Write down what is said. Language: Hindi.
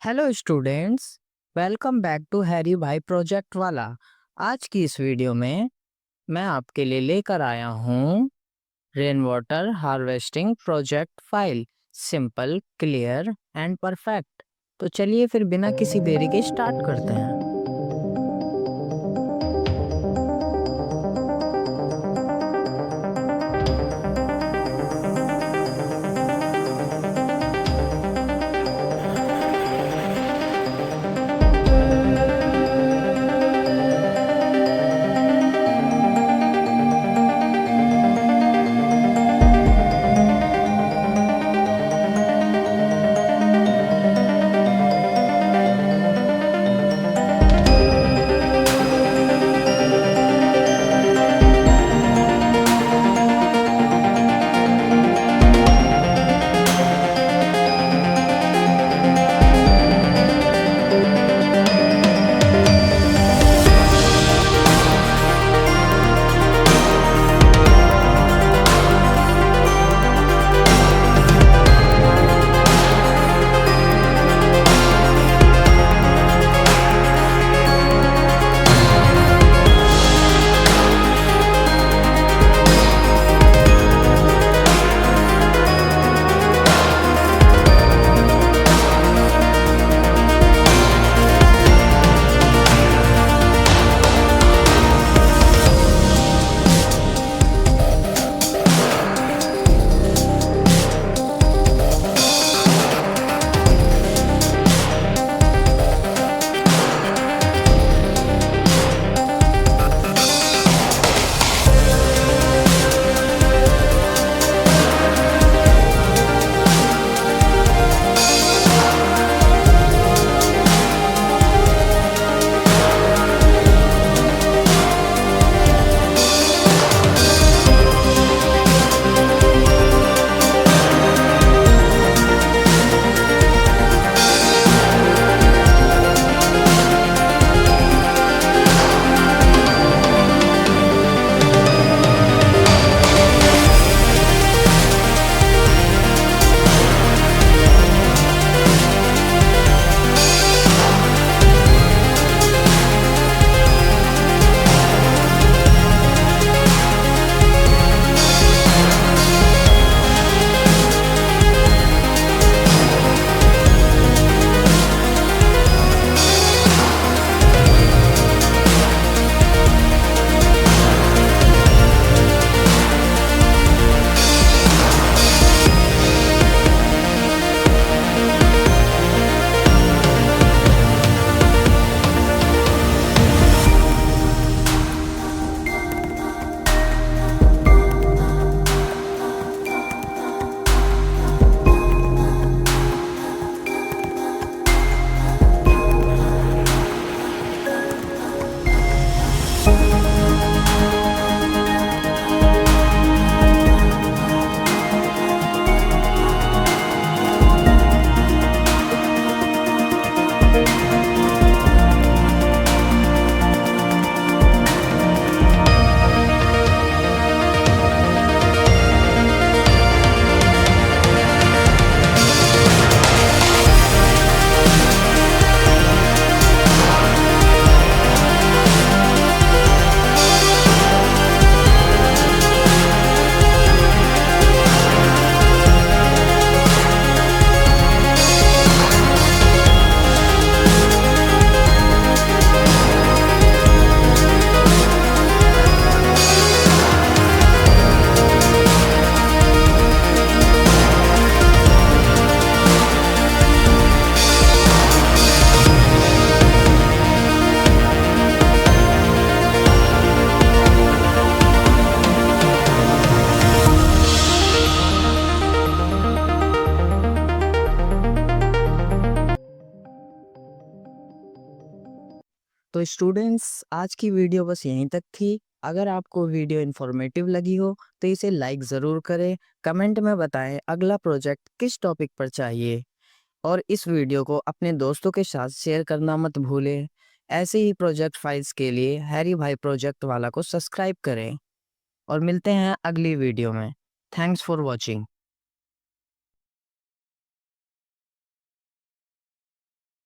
Hello students, welcome back to Harry भाई प्रोजेक्ट वाला। आज की इस वीडियो में मैं आपके लिए लेकर आया हूँ rain water harvesting project file, simple, clear and perfect. तो चलिए फिर बिना किसी देरी के स्टार्ट करते हैं। तो स्टूडेंट्स, आज की वीडियो बस यहीं तक थी। अगर आपको वीडियो इन्फॉर्मेटिव लगी हो तो इसे लाइक ज़रूर करें। कमेंट में बताएं अगला प्रोजेक्ट किस टॉपिक पर चाहिए, और इस वीडियो को अपने दोस्तों के साथ शेयर करना मत भूलें। ऐसे ही प्रोजेक्ट फाइल्स के लिए हैरी भाई प्रोजेक्ट वाला को सब्सक्राइब करें, और मिलते हैं अगली वीडियो में। Thanks for watching.